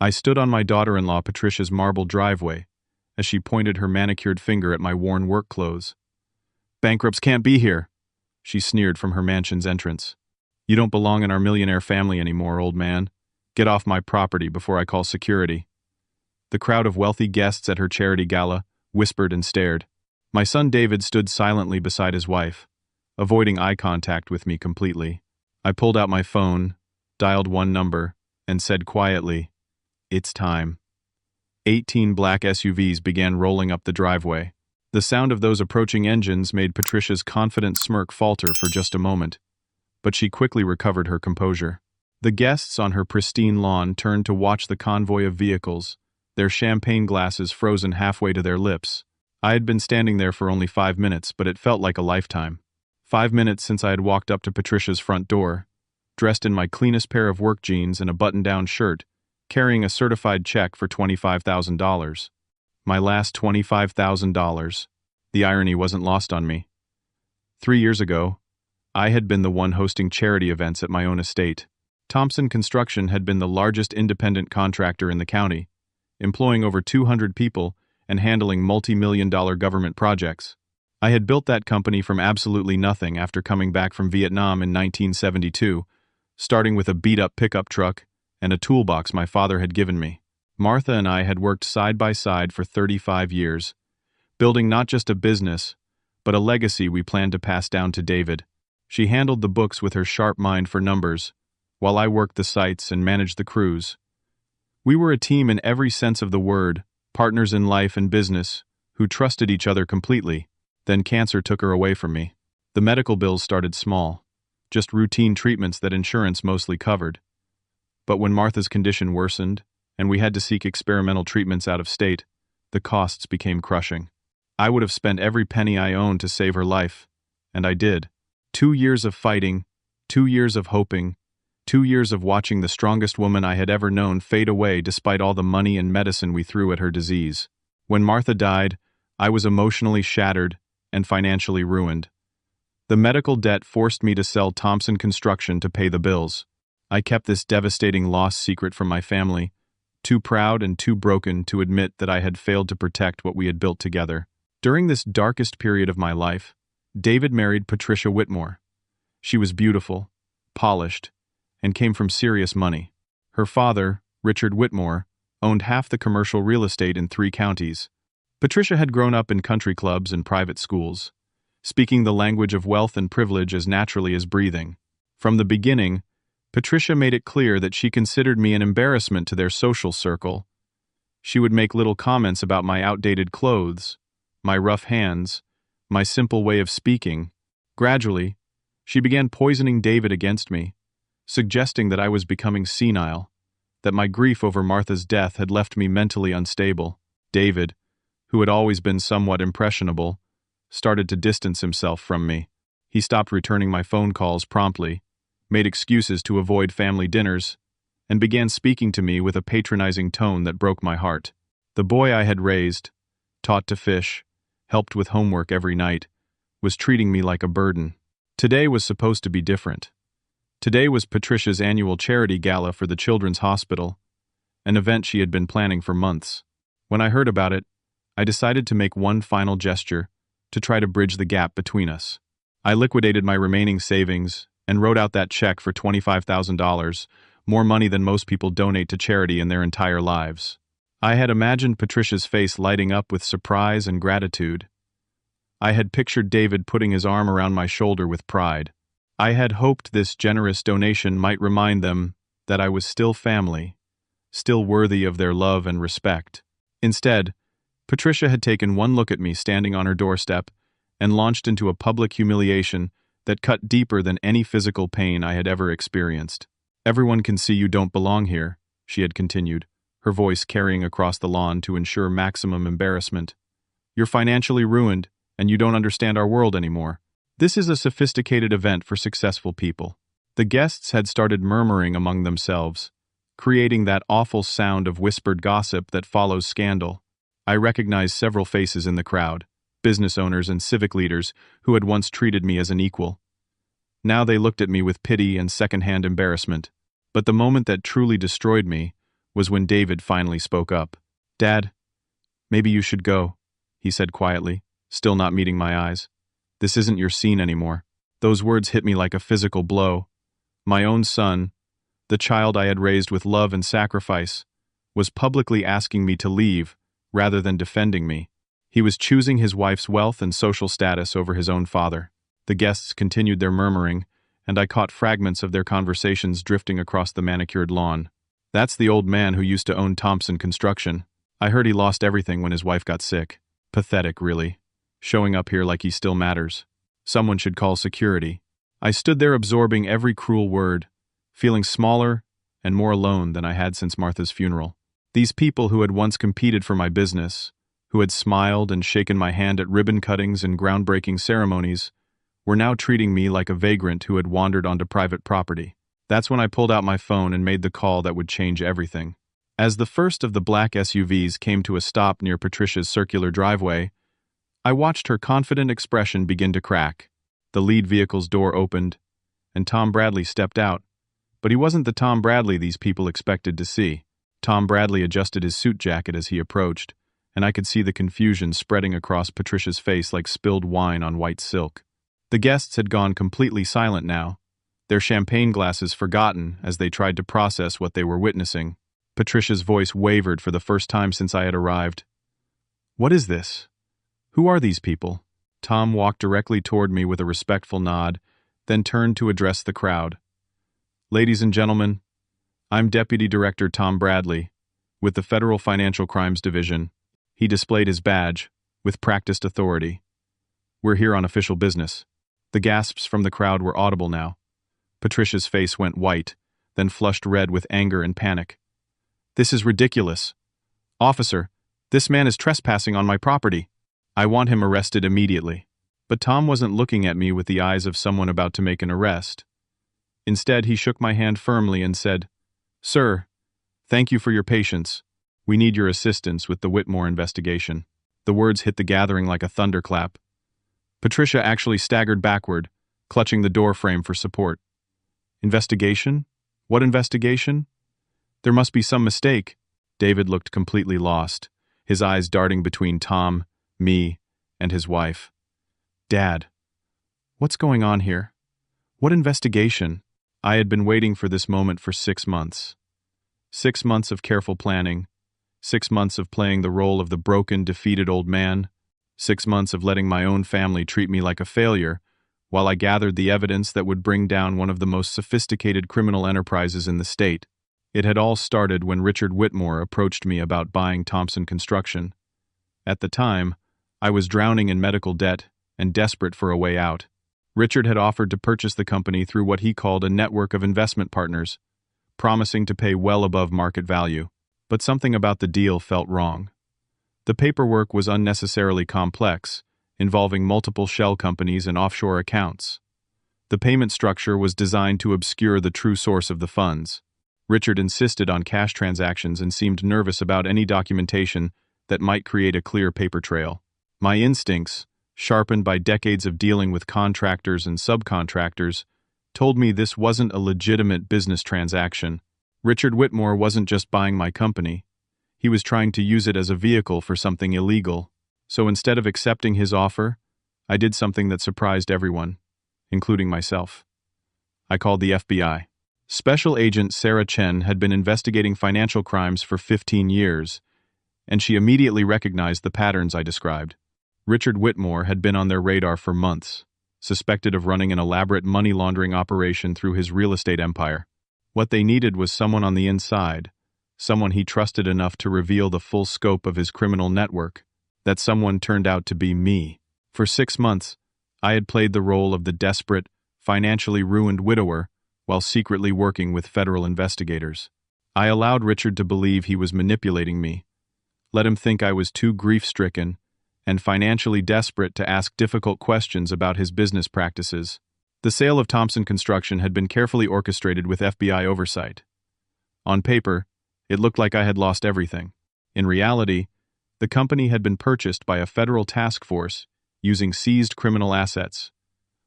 I stood on my daughter-in-law Patricia's marble driveway as she pointed her manicured finger at my worn work clothes. "Bankrupts can't be here," she sneered from her mansion's entrance. "You don't belong in our millionaire family anymore, old man. Get off my property before I call security." The crowd of wealthy guests at her charity gala whispered and stared. My son David stood silently beside his wife, avoiding eye contact with me completely. I pulled out my phone, dialed one number, and said quietly, "It's time." 18 black SUVs began rolling up the driveway. The sound of those approaching engines made Patricia's confident smirk falter for just a moment, but she quickly recovered her composure. The guests on her pristine lawn turned to watch the convoy of vehicles, their champagne glasses frozen halfway to their lips. I had been standing there for only 5 minutes, but it felt like a lifetime. 5 minutes since I had walked up to Patricia's front door, dressed in my cleanest pair of work jeans and a button-down shirt, carrying a certified check for $25,000. My last $25,000. The irony wasn't lost on me. 3 years ago, I had been the one hosting charity events at my own estate. Thompson Construction had been the largest independent contractor in the county, employing over 200 people and handling multi-million-dollar government projects. I had built that company from absolutely nothing after coming back from Vietnam in 1972, starting with a beat-up pickup truck and a toolbox my father had given me. Martha and I had worked side by side for 35 years, building not just a business, but a legacy we planned to pass down to David. She handled the books with her sharp mind for numbers, while I worked the sites and managed the crews. We were a team in every sense of the word, partners in life and business, who trusted each other completely. Then cancer took her away from me. The medical bills started small, just routine treatments that insurance mostly covered. But when Martha's condition worsened, and we had to seek experimental treatments out of state, the costs became crushing. I would have spent every penny I owned to save her life, and I did. 2 years of fighting, 2 years of hoping, 2 years of watching the strongest woman I had ever known fade away despite all the money and medicine we threw at her disease. When Martha died, I was emotionally shattered and financially ruined. The medical debt forced me to sell Thompson Construction to pay the bills. I kept this devastating loss secret from my family, too proud and too broken to admit that I had failed to protect what we had built together. During this darkest period of my life, David married Patricia Whitmore. She was beautiful, polished, and came from serious money. Her father, Richard Whitmore, owned half the commercial real estate in 3 counties. Patricia had grown up in country clubs and private schools, speaking the language of wealth and privilege as naturally as breathing. From the beginning, Patricia made it clear that she considered me an embarrassment to their social circle. She would make little comments about my outdated clothes, my rough hands, my simple way of speaking. Gradually, she began poisoning David against me, suggesting that I was becoming senile, that my grief over Martha's death had left me mentally unstable. David, who had always been somewhat impressionable, started to distance himself from me. He stopped returning my phone calls promptly, made excuses to avoid family dinners, and began speaking to me with a patronizing tone that broke my heart. The boy I had raised, taught to fish, helped with homework every night, was treating me like a burden. Today was supposed to be different. Today was Patricia's annual charity gala for the Children's Hospital, an event she had been planning for months. When I heard about it, I decided to make one final gesture to try to bridge the gap between us. I liquidated my remaining savings and wrote out that check for $25,000, more money than most people donate to charity in their entire lives. I had imagined Patricia's face lighting up with surprise and gratitude. I had pictured David putting his arm around my shoulder with pride. I had hoped this generous donation might remind them that I was still family, still worthy of their love and respect. Instead, Patricia had taken one look at me standing on her doorstep and launched into a public humiliation that cut deeper than any physical pain I had ever experienced. "Everyone can see you don't belong here," she had continued, her voice carrying across the lawn to ensure maximum embarrassment. "You're financially ruined, and you don't understand our world anymore. This is a sophisticated event for successful people." The guests had started murmuring among themselves, creating that awful sound of whispered gossip that follows scandal. I recognized several faces in the crowd, business owners and civic leaders who had once treated me as an equal. Now they looked at me with pity and secondhand embarrassment. But the moment that truly destroyed me was when David finally spoke up. "Dad, maybe you should go," he said quietly, still not meeting my eyes. "This isn't your scene anymore." Those words hit me like a physical blow. My own son, the child I had raised with love and sacrifice, was publicly asking me to leave rather than defending me. He was choosing his wife's wealth and social status over his own father. The guests continued their murmuring, and I caught fragments of their conversations drifting across the manicured lawn. "That's the old man who used to own Thompson Construction. I heard he lost everything when his wife got sick. Pathetic, really. Showing up here like he still matters. Someone should call security." I stood there absorbing every cruel word, feeling smaller and more alone than I had since Martha's funeral. These people who had once competed for my business, who had smiled and shaken my hand at ribbon cuttings and groundbreaking ceremonies, were now treating me like a vagrant who had wandered onto private property. That's when I pulled out my phone and made the call that would change everything. As the first of the black SUVs came to a stop near Patricia's circular driveway, I watched her confident expression begin to crack. The lead vehicle's door opened, and Tom Bradley stepped out. But he wasn't the Tom Bradley these people expected to see. Tom Bradley adjusted his suit jacket as he approached, and I could see the confusion spreading across Patricia's face like spilled wine on white silk. The guests had gone completely silent now, their champagne glasses forgotten as they tried to process what they were witnessing. Patricia's voice wavered for the first time since I had arrived. "What is this? Who are these people?" Tom walked directly toward me with a respectful nod, then turned to address the crowd. "Ladies and gentlemen, I'm Deputy Director Tom Bradley, with the Federal Financial Crimes Division." He displayed his badge, with practiced authority. "We're here on official business." The gasps from the crowd were audible now. Patricia's face went white, then flushed red with anger and panic. "This is ridiculous. Officer, this man is trespassing on my property. I want him arrested immediately." But Tom wasn't looking at me with the eyes of someone about to make an arrest. Instead, he shook my hand firmly and said, "Sir, thank you for your patience. We need your assistance with the Whitmore investigation." The words hit the gathering like a thunderclap. Patricia actually staggered backward, clutching the door frame for support. "Investigation? What investigation? There must be some mistake." David looked completely lost, his eyes darting between Tom, me, and his wife. "Dad, what's going on here? What investigation?" I had been waiting for this moment for 6 months. 6 months of careful planning, 6 months of playing the role of the broken, defeated old man, 6 months of letting my own family treat me like a failure, while I gathered the evidence that would bring down one of the most sophisticated criminal enterprises in the state. It had all started when Richard Whitmore approached me about buying Thompson Construction. At the time, I was drowning in medical debt and desperate for a way out. Richard had offered to purchase the company through what he called a network of investment partners, promising to pay well above market value. But something about the deal felt wrong. The paperwork was unnecessarily complex, involving multiple shell companies and offshore accounts. The payment structure was designed to obscure the true source of the funds. Richard insisted on cash transactions and seemed nervous about any documentation that might create a clear paper trail. My instincts, sharpened by decades of dealing with contractors and subcontractors, told me this wasn't a legitimate business transaction. Richard Whitmore wasn't just buying my company. He was trying to use it as a vehicle for something illegal. So instead of accepting his offer, I did something that surprised everyone, including myself. I called the FBI. Special Agent Sarah Chen had been investigating financial crimes for 15 years, and she immediately recognized the patterns I described. Richard Whitmore had been on their radar for months, suspected of running an elaborate money laundering operation through his real estate empire. What they needed was someone on the inside, someone he trusted enough to reveal the full scope of his criminal network. That someone turned out to be me. For 6 months, I had played the role of the desperate, financially ruined widower while secretly working with federal investigators. I allowed Richard to believe he was manipulating me, let him think I was too grief-stricken and financially desperate to ask difficult questions about his business practices. The sale of Thompson Construction had been carefully orchestrated with FBI oversight. On paper, it looked like I had lost everything. In reality, the company had been purchased by a federal task force using seized criminal assets,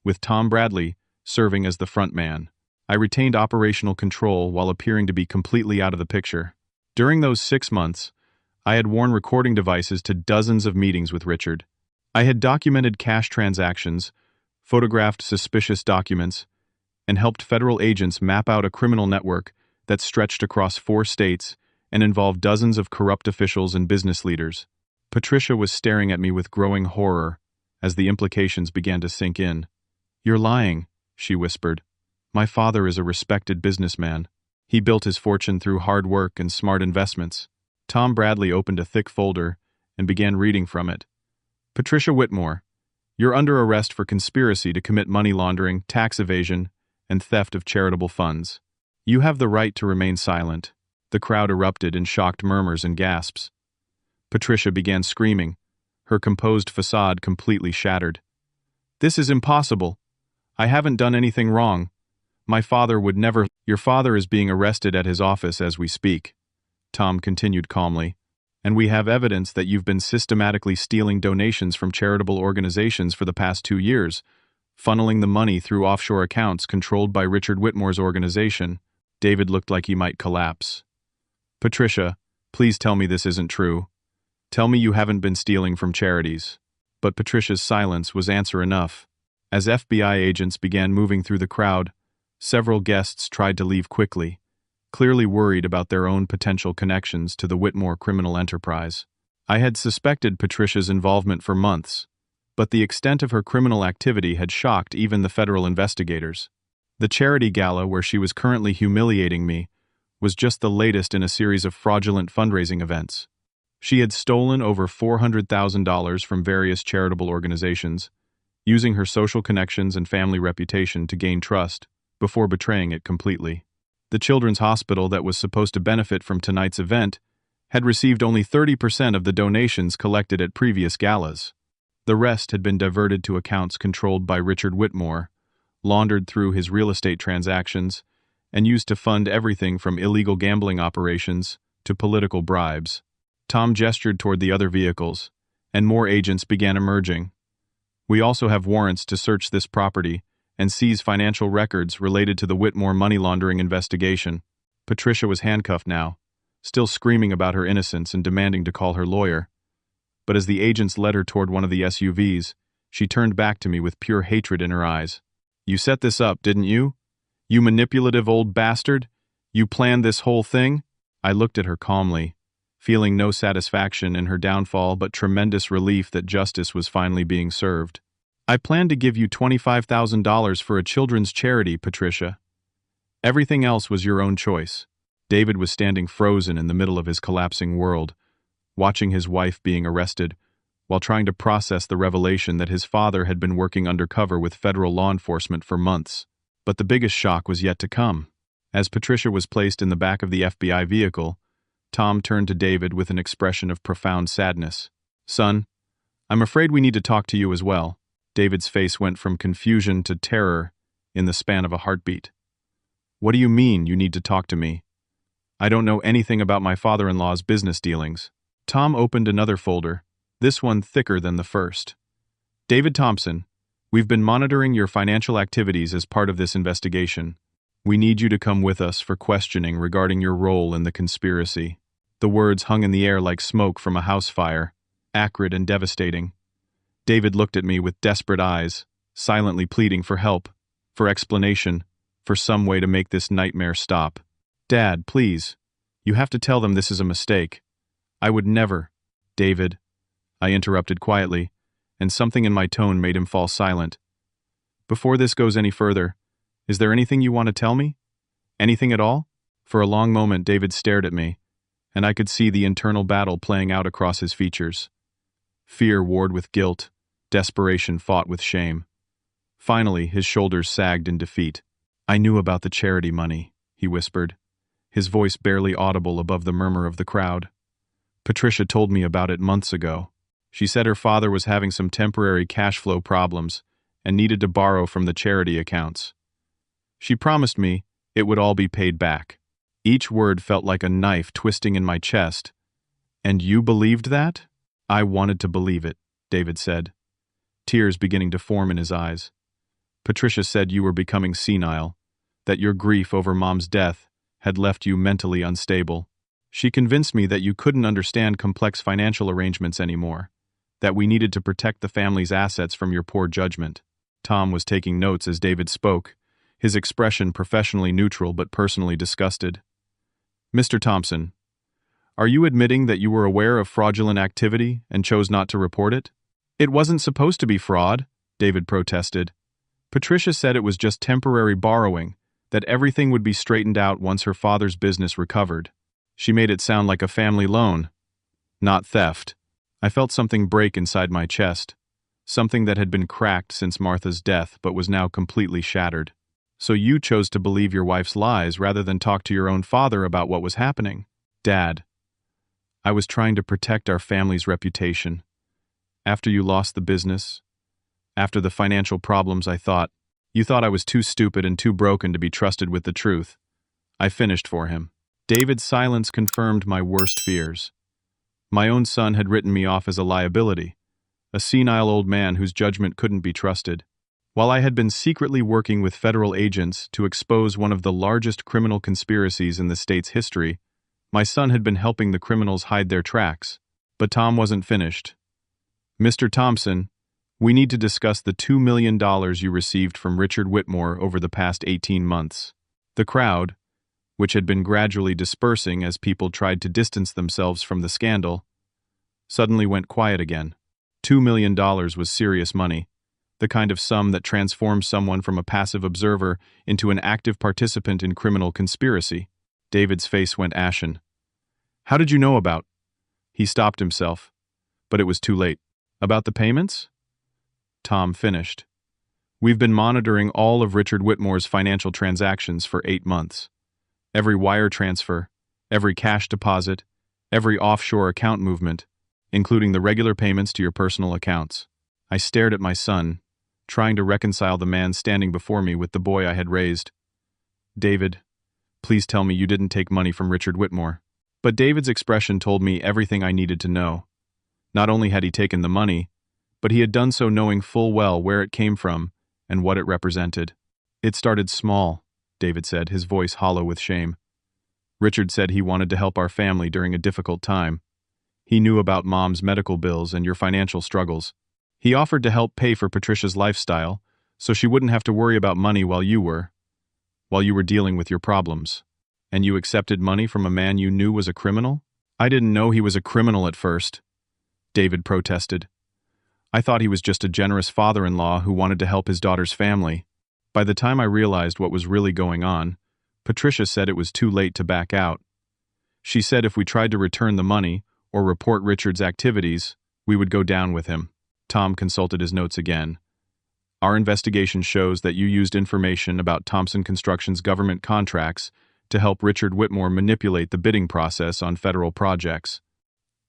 with Tom Bradley serving as the front man. I retained operational control while appearing to be completely out of the picture. During those 6 months, I had worn recording devices to dozens of meetings with Richard. I had documented cash transactions, photographed suspicious documents, and helped federal agents map out a criminal network that stretched across 4 states and involved dozens of corrupt officials and business leaders. Patricia was staring at me with growing horror as the implications began to sink in. "You're lying," she whispered. "My father is a respected businessman. He built his fortune through hard work and smart investments." Tom Bradley opened a thick folder and began reading from it. "Patricia Whitmore, you're under arrest for conspiracy to commit money laundering, tax evasion, and theft of charitable funds. You have the right to remain silent." The crowd erupted in shocked murmurs and gasps. Patricia began screaming, her composed facade completely shattered. "This is impossible. I haven't done anything wrong. My father would never—" "Your father is being arrested at his office as we speak," Tom continued calmly, "and we have evidence that you've been systematically stealing donations from charitable organizations for the past 2 years, funneling the money through offshore accounts controlled by Richard Whitmore's organization." David looked like he might collapse. "Patricia, please tell me this isn't true. Tell me you haven't been stealing from charities." But Patricia's silence was answer enough. As FBI agents began moving through the crowd, several guests tried to leave quickly, clearly worried about their own potential connections to the Whitmore criminal enterprise. I had suspected Patricia's involvement for months, but the extent of her criminal activity had shocked even the federal investigators. The charity gala where she was currently humiliating me was just the latest in a series of fraudulent fundraising events. She had stolen over $400,000 from various charitable organizations, using her social connections and family reputation to gain trust, before betraying it completely. The children's hospital that was supposed to benefit from tonight's event had received only 30% of the donations collected at previous galas. The rest had been diverted to accounts controlled by Richard Whitmore, laundered through his real estate transactions, and used to fund everything from illegal gambling operations to political bribes. Tom gestured toward the other vehicles, and more agents began emerging. "We also have warrants to search this property and seize financial records related to the Whitmore money laundering investigation." Patricia was handcuffed now, still screaming about her innocence and demanding to call her lawyer. But as the agents led her toward one of the SUVs, she turned back to me with pure hatred in her eyes. "You set this up, didn't you? You manipulative old bastard? You planned this whole thing?" I looked at her calmly, feeling no satisfaction in her downfall but tremendous relief that justice was finally being served. "I planned to give you $25,000 for a children's charity, Patricia. Everything else was your own choice." David was standing frozen in the middle of his collapsing world, watching his wife being arrested, while trying to process the revelation that his father had been working undercover with federal law enforcement for months. But the biggest shock was yet to come. As Patricia was placed in the back of the FBI vehicle, Tom turned to David with an expression of profound sadness. "Son, I'm afraid we need to talk to you as well." David's face went from confusion to terror in the span of a heartbeat. "What do you mean, you need to talk to me? I don't know anything about my father-in-law's business dealings." Tom opened another folder, this one thicker than the first. "David Thompson, we've been monitoring your financial activities as part of this investigation. We need you to come with us for questioning regarding your role in the conspiracy." The words hung in the air like smoke from a house fire, acrid and devastating. David looked at me with desperate eyes, silently pleading for help, for explanation, for some way to make this nightmare stop. "Dad, please. You have to tell them this is a mistake. I would never—" "David," I interrupted quietly, and something in my tone made him fall silent. "Before this goes any further, is there anything you want to tell me? Anything at all?" For a long moment David stared at me, and I could see the internal battle playing out across his features. Fear warred with guilt, desperation fought with shame. Finally, his shoulders sagged in defeat. "I knew about the charity money," he whispered, his voice barely audible above the murmur of the crowd. "Patricia told me about it months ago. She said her father was having some temporary cash flow problems and needed to borrow from the charity accounts. She promised me it would all be paid back." Each word felt like a knife twisting in my chest. "And you believed that?" "I wanted to believe it," David said, tears beginning to form in his eyes. "Patricia said you were becoming senile, that your grief over Mom's death had left you mentally unstable. She convinced me that you couldn't understand complex financial arrangements anymore, that we needed to protect the family's assets from your poor judgment. Tom was taking notes as David spoke, his expression professionally neutral but personally disgusted. Mr. Thompson, are you admitting that you were aware of fraudulent activity and chose not to report it? It wasn't supposed to be fraud, David protested. Patricia said it was just temporary borrowing, that everything would be straightened out once her father's business recovered. She made it sound like a family loan, not theft. I felt something break inside my chest, something that had been cracked since Martha's death but was now completely shattered. So you chose to believe your wife's lies rather than talk to your own father about what was happening? Dad, I was trying to protect our family's reputation. After you lost the business, after the financial problems, you thought I was too stupid and too broken to be trusted with the truth. I finished for him. David's silence confirmed my worst fears. My own son had written me off as a liability, a senile old man whose judgment couldn't be trusted. While I had been secretly working with federal agents to expose one of the largest criminal conspiracies in the state's history, my son had been helping the criminals hide their tracks. But Tom wasn't finished. Mr. Thompson, we need to discuss the $2 million you received from Richard Whitmore over the past 18 months. The crowd, which had been gradually dispersing as people tried to distance themselves from the scandal, suddenly went quiet again. $2 million was serious money, the kind of sum that transforms someone from a passive observer into an active participant in criminal conspiracy. David's face went ashen. How did you know about? He stopped himself, but it was too late. About the payments? Tom finished. We've been monitoring all of Richard Whitmore's financial transactions for 8 months. Every wire transfer, every cash deposit, every offshore account movement, including the regular payments to your personal accounts. I stared at my son, trying to reconcile the man standing before me with the boy I had raised. David, please tell me you didn't take money from Richard Whitmore. But David's expression told me everything I needed to know. Not only had he taken the money, but he had done so knowing full well where it came from and what it represented. It started small, David said, his voice hollow with shame. Richard said he wanted to help our family during a difficult time. He knew about Mom's medical bills and your financial struggles. He offered to help pay for Patricia's lifestyle, so she wouldn't have to worry about money while you were dealing with your problems. And you accepted money from a man you knew was a criminal? I didn't know he was a criminal at first, David protested. I thought he was just a generous father-in-law who wanted to help his daughter's family. By the time I realized what was really going on, Patricia said it was too late to back out. She said if we tried to return the money or report Richard's activities, we would go down with him. Tom consulted his notes again. Our investigation shows that you used information about Thompson Construction's government contracts to help Richard Whitmore manipulate the bidding process on federal projects.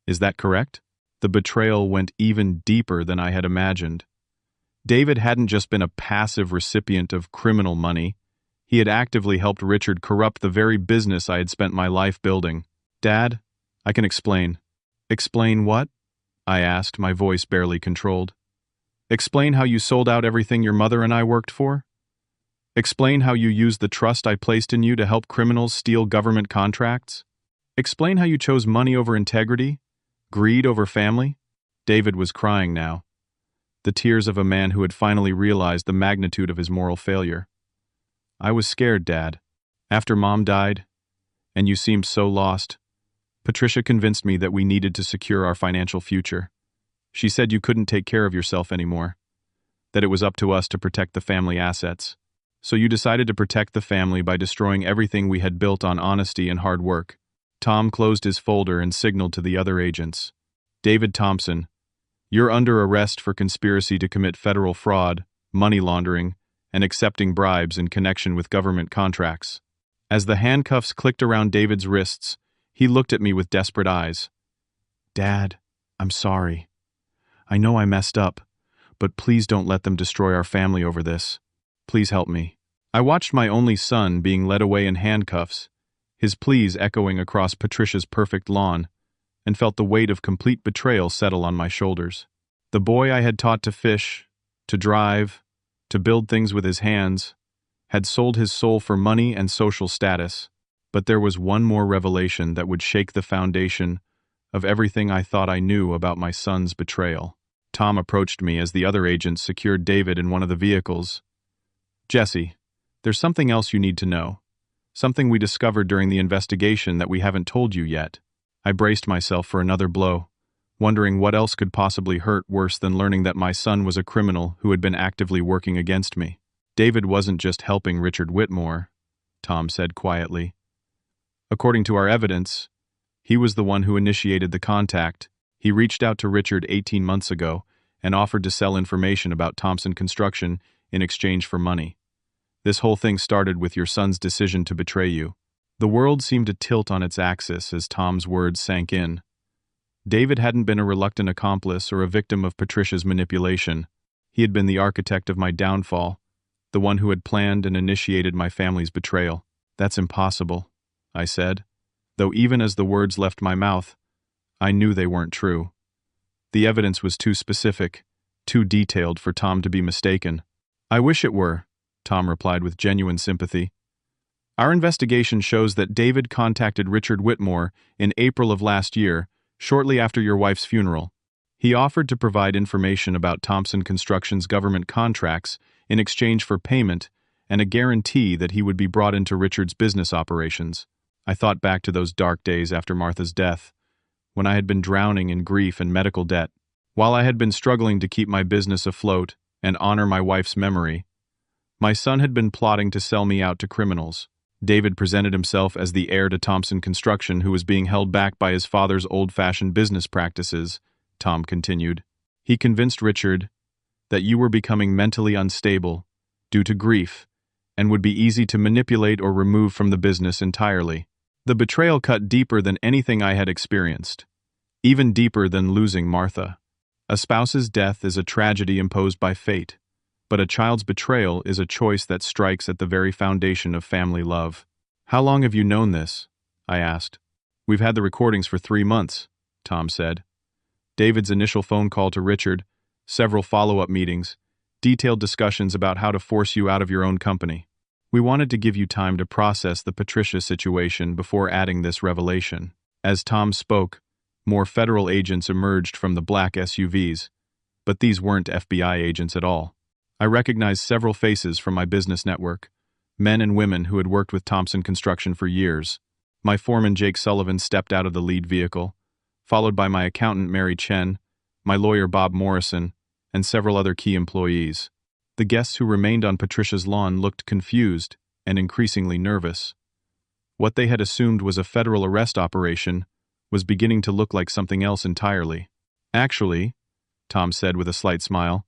Is that correct? The betrayal went even deeper than I had imagined. David hadn't just been a passive recipient of criminal money. He had actively helped Richard corrupt the very business I had spent my life building. Dad, I can explain. Explain what? I asked, my voice barely controlled. Explain how you sold out everything your mother and I worked for? Explain how you used the trust I placed in you to help criminals steal government contracts? Explain how you chose money over integrity? Greed over family? David was crying now, the tears of a man who had finally realized the magnitude of his moral failure. I was scared, Dad. After Mom died, and you seemed so lost, Patricia convinced me that we needed to secure our financial future. She said you couldn't take care of yourself anymore, that it was up to us to protect the family assets. So you decided to protect the family by destroying everything we had built on honesty and hard work. Tom closed his folder and signaled to the other agents. David Thompson, you're under arrest for conspiracy to commit federal fraud, money laundering, and accepting bribes in connection with government contracts. As the handcuffs clicked around David's wrists, he looked at me with desperate eyes. Dad, I'm sorry. I know I messed up, but please don't let them destroy our family over this. Please help me. I watched my only son being led away in handcuffs, his pleas echoing across Patricia's perfect lawn, and felt the weight of complete betrayal settle on my shoulders. The boy I had taught to fish, to drive, to build things with his hands, had sold his soul for money and social status. But there was one more revelation that would shake the foundation of everything I thought I knew about my son's betrayal. Tom approached me as the other agents secured David in one of the vehicles. "Jesse, there's something else you need to know. Something we discovered during the investigation that we haven't told you yet." I braced myself for another blow, wondering what else could possibly hurt worse than learning that my son was a criminal who had been actively working against me. "David wasn't just helping Richard Whitmore," Tom said quietly. "According to our evidence, he was the one who initiated the contact. He reached out to Richard 18 months ago and offered to sell information about Thompson Construction in exchange for money. This whole thing started with your son's decision to betray you." The world seemed to tilt on its axis as Tom's words sank in. David hadn't been a reluctant accomplice or a victim of Patricia's manipulation. He had been the architect of my downfall, the one who had planned and initiated my family's betrayal. "That's impossible," I said, though even as the words left my mouth, I knew they weren't true. The evidence was too specific, too detailed for Tom to be mistaken. "I wish it were," Tom replied with genuine sympathy. "Our investigation shows that David contacted Richard Whitmore in April of last year, shortly after your wife's funeral. He offered to provide information about Thompson Construction's government contracts in exchange for payment and a guarantee that he would be brought into Richard's business operations." I thought back to those dark days after Martha's death, when I had been drowning in grief and medical debt. While I had been struggling to keep my business afloat and honor my wife's memory, my son had been plotting to sell me out to criminals. David presented himself as the heir to Thompson Construction who was being held back by his father's old-fashioned business practices, Tom continued. "He convinced Richard that you were becoming mentally unstable due to grief and would be easy to manipulate or remove from the business entirely." The betrayal cut deeper than anything I had experienced, even deeper than losing Martha. A spouse's death is a tragedy imposed by fate, but a child's betrayal is a choice that strikes at the very foundation of family love. "How long have you known this?" I asked. "We've had the recordings for 3 months, Tom said. David's initial phone call to Richard, several follow-up meetings, detailed discussions about how to force you out of your own company. We wanted to give you time to process the Patricia situation before adding this revelation." As Tom spoke, more federal agents emerged from the black SUVs, but these weren't FBI agents at all. I recognized several faces from my business network, men and women who had worked with Thompson Construction for years. My foreman Jake Sullivan stepped out of the lead vehicle, followed by my accountant Mary Chen, my lawyer Bob Morrison, and several other key employees. The guests who remained on Patricia's lawn looked confused and increasingly nervous. What they had assumed was a federal arrest operation was beginning to look like something else entirely. "Actually," Tom said with a slight smile,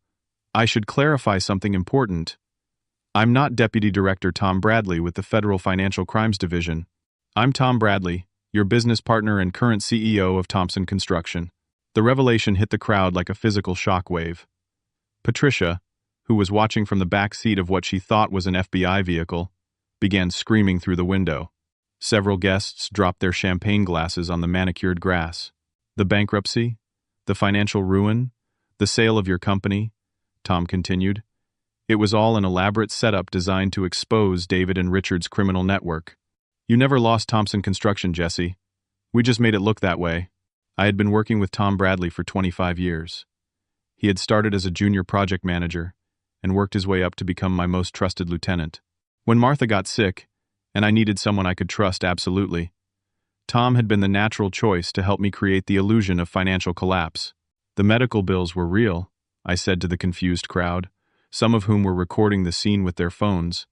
"I should clarify something important. I'm not Deputy Director Tom Bradley with the Federal Financial Crimes Division. I'm Tom Bradley, your business partner and current CEO of Thompson Construction." The revelation hit the crowd like a physical shockwave. Patricia, who was watching from the back seat of what she thought was an FBI vehicle, began screaming through the window. Several guests dropped their champagne glasses on the manicured grass. "The bankruptcy, the financial ruin, the sale of your company," Tom continued. "It was all an elaborate setup designed to expose David and Richard's criminal network. You never lost Thompson Construction, Jesse. We just made it look that way." I had been working with Tom Bradley for 25 years. He had started as a junior project manager and worked his way up to become my most trusted lieutenant. When Martha got sick, and I needed someone I could trust absolutely, Tom had been the natural choice to help me create the illusion of financial collapse. "The medical bills were real," I said to the confused crowd, some of whom were recording the scene with their phones.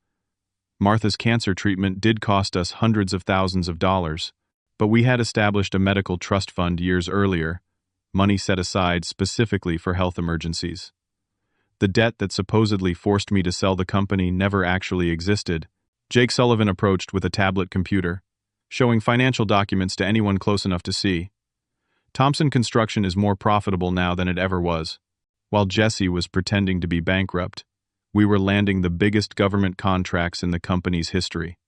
"Martha's cancer treatment did cost us hundreds of thousands of dollars, but we had established a medical trust fund years earlier, money set aside specifically for health emergencies. The debt that supposedly forced me to sell the company never actually existed." Jake Sullivan approached with a tablet computer, showing financial documents to anyone close enough to see. "Thompson Construction is more profitable now than it ever was. While Jesse was pretending to be bankrupt, we were landing the biggest government contracts in the company's history.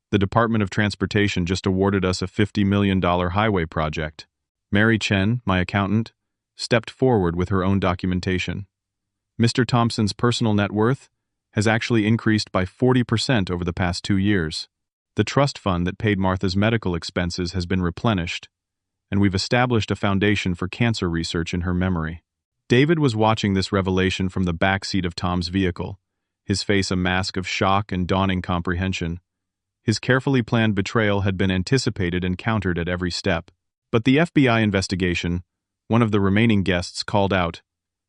The Department of Transportation just awarded us a $50 million highway project." Mary Chen, my accountant, stepped forward with her own documentation. "Mr. Thompson's personal net worth has actually increased by 40% over the past 2 years. The trust fund that paid Martha's medical expenses has been replenished, and we've established a foundation for cancer research in her memory. David was watching this revelation from the back seat of Tom's vehicle, his face a mask of shock and dawning comprehension. His carefully planned betrayal had been anticipated and countered at every step. But the FBI investigation, one of the remaining guests called out,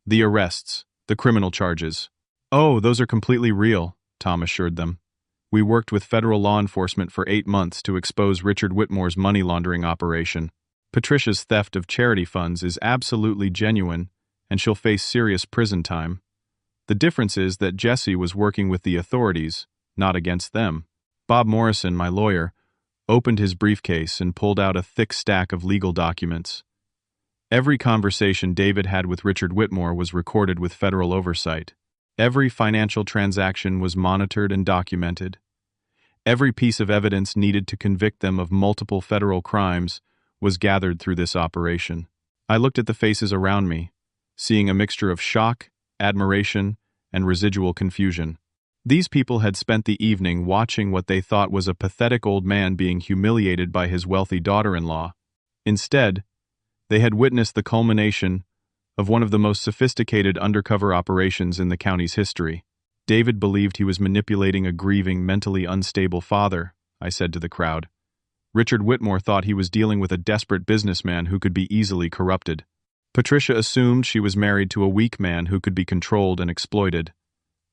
"The arrests, the criminal charges." "Oh, those are completely real," Tom assured them. "We worked with federal law enforcement for 8 months to expose Richard Whitmore's money laundering operation. Patricia's theft of charity funds is absolutely genuine, and she'll face serious prison time. The difference is that Jesse was working with the authorities, not against them." Bob Morrison, my lawyer, opened his briefcase and pulled out a thick stack of legal documents. Every conversation David had with Richard Whitmore was recorded with federal oversight. Every financial transaction was monitored and documented. Every piece of evidence needed to convict them of multiple federal crimes was gathered through this operation. I looked at the faces around me, seeing a mixture of shock, admiration, and residual confusion. These people had spent the evening watching what they thought was a pathetic old man being humiliated by his wealthy daughter-in-law. Instead, they had witnessed the culmination of one of the most sophisticated undercover operations in the county's history. David believed he was manipulating a grieving, mentally unstable father, I said to the crowd. Richard Whitmore thought he was dealing with a desperate businessman who could be easily corrupted. Patricia assumed she was married to a weak man who could be controlled and exploited.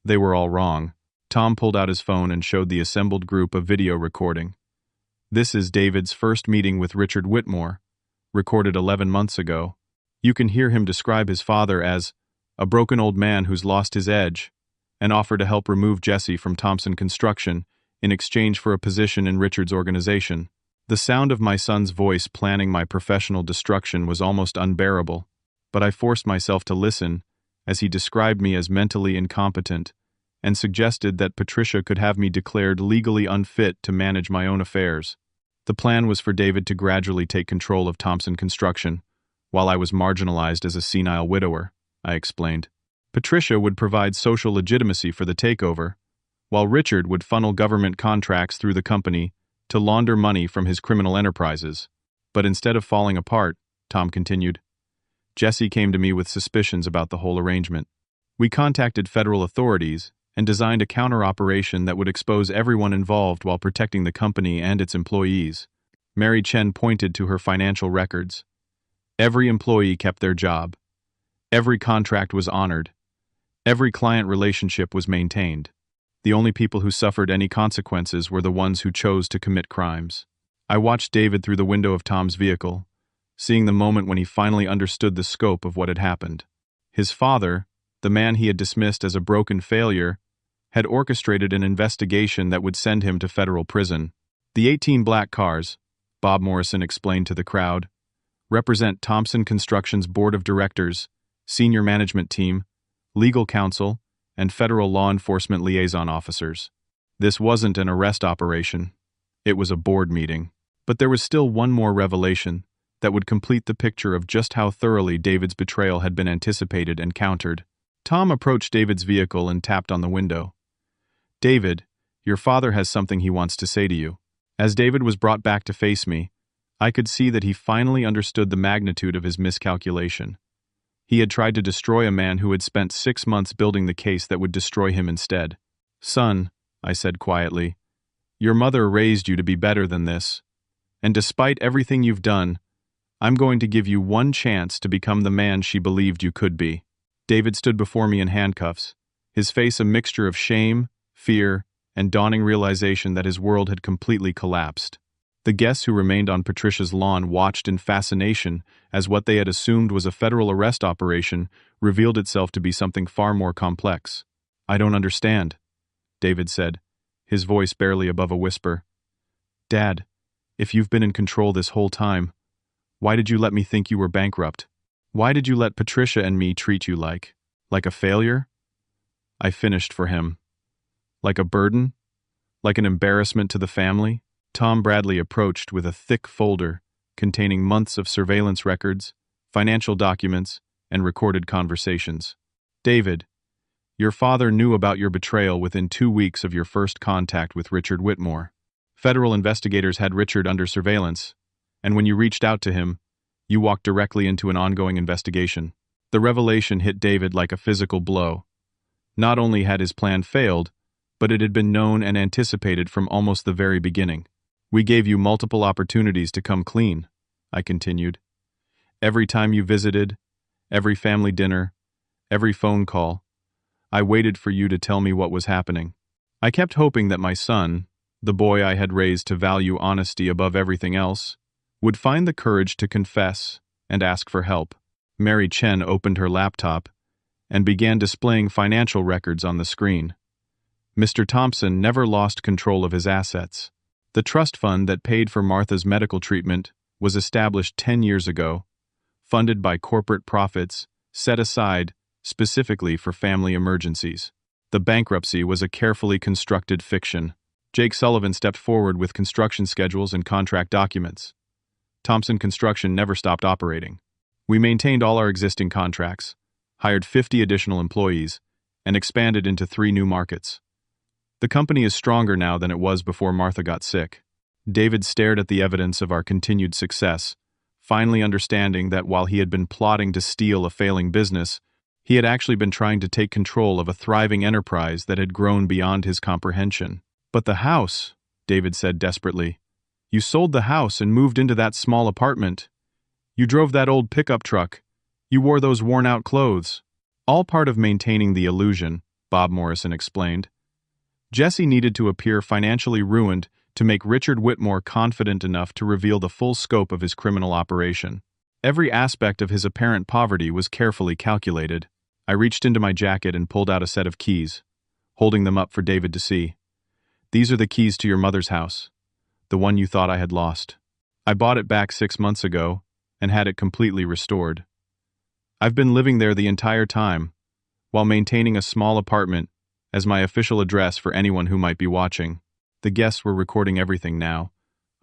They were all wrong. Tom pulled out his phone and showed the assembled group a video recording. "This is David's first meeting with Richard Whitmore, recorded 11 months ago. You can hear him describe his father as a broken old man who's lost his edge, and offer to help remove Jesse from Thompson Construction in exchange for a position in Richard's organization. The sound of my son's voice planning my professional destruction was almost unbearable, but I forced myself to listen as he described me as mentally incompetent and suggested that Patricia could have me declared legally unfit to manage my own affairs. The plan was for David to gradually take control of Thompson Construction, while I was marginalized as a senile widower," I explained. "Patricia would provide social legitimacy for the takeover, while Richard would funnel government contracts through the company to launder money from his criminal enterprises. But instead of falling apart," Tom continued, "Jesse came to me with suspicions about the whole arrangement. We contacted federal authorities and designed a counter-operation that would expose everyone involved while protecting the company and its employees." Mary Chen pointed to her financial records. "Every employee kept their job. Every contract was honored. Every client relationship was maintained. The only people who suffered any consequences were the ones who chose to commit crimes." I watched David through the window of Tom's vehicle, seeing the moment when he finally understood the scope of what had happened. His father, the man he had dismissed as a broken failure, had orchestrated an investigation that would send him to federal prison. "The 18 black cars," Bob Morrison explained to the crowd, "represent Thompson Construction's board of directors, senior management team, legal counsel, and federal law enforcement liaison officers. This wasn't an arrest operation. It was a board meeting." But there was still one more revelation that would complete the picture of just how thoroughly David's betrayal had been anticipated and countered. Tom approached David's vehicle and tapped on the window. "David, your father has something he wants to say to you." As David was brought back to face me, I could see that he finally understood the magnitude of his miscalculation. He had tried to destroy a man who had spent 6 months building the case that would destroy him instead. "Son," I said quietly, "your mother raised you to be better than this. And despite everything you've done, I'm going to give you one chance to become the man she believed you could be." David stood before me in handcuffs, his face a mixture of shame, fear, and dawning realization that his world had completely collapsed. The guests who remained on Patricia's lawn watched in fascination as what they had assumed was a federal arrest operation revealed itself to be something far more complex. "I don't understand," David said, his voice barely above a whisper. "Dad, if you've been in control this whole time, why did you let me think you were bankrupt? Why did you let Patricia and me treat you like a failure?" I finished for him. "Like a burden? Like an embarrassment to the family?" Tom Bradley approached with a thick folder containing months of surveillance records, financial documents, and recorded conversations. "David, your father knew about your betrayal within 2 weeks of your first contact with Richard Whitmore. Federal investigators had Richard under surveillance, and when you reached out to him, you walked directly into an ongoing investigation. The revelation hit David like a physical blow. Not only had his plan failed, but it had been known and anticipated from almost the very beginning. We gave you multiple opportunities to come clean, I continued. Every time you visited, every family dinner, every phone call, I waited for you to tell me what was happening. I kept hoping that my son, the boy I had raised to value honesty above everything else, would find the courage to confess and ask for help. Mary Chen opened her laptop and began displaying financial records on the screen. Mr. Thompson never lost control of his assets. The trust fund that paid for Martha's medical treatment was established 10 years ago, funded by corporate profits, set aside specifically for family emergencies. The bankruptcy was a carefully constructed fiction. Jake Sullivan stepped forward with construction schedules and contract documents. Thompson Construction never stopped operating. We maintained all our existing contracts, hired 50 additional employees, and expanded into 3 new markets. The company is stronger now than it was before Martha got sick. David stared at the evidence of our continued success, finally understanding that while he had been plotting to steal a failing business, he had actually been trying to take control of a thriving enterprise that had grown beyond his comprehension. But the house, David said desperately. You sold the house and moved into that small apartment. You drove that old pickup truck. You wore those worn-out clothes. All part of maintaining the illusion, Bob Morrison explained. Jesse needed to appear financially ruined to make Richard Whitmore confident enough to reveal the full scope of his criminal operation. Every aspect of his apparent poverty was carefully calculated. I reached into my jacket and pulled out a set of keys, holding them up for David to see. These are the keys to your mother's house, the one you thought I had lost. I bought it back 6 months ago and had it completely restored. I've been living there the entire time, while maintaining a small apartment as my official address for anyone who might be watching. The guests were recording everything now,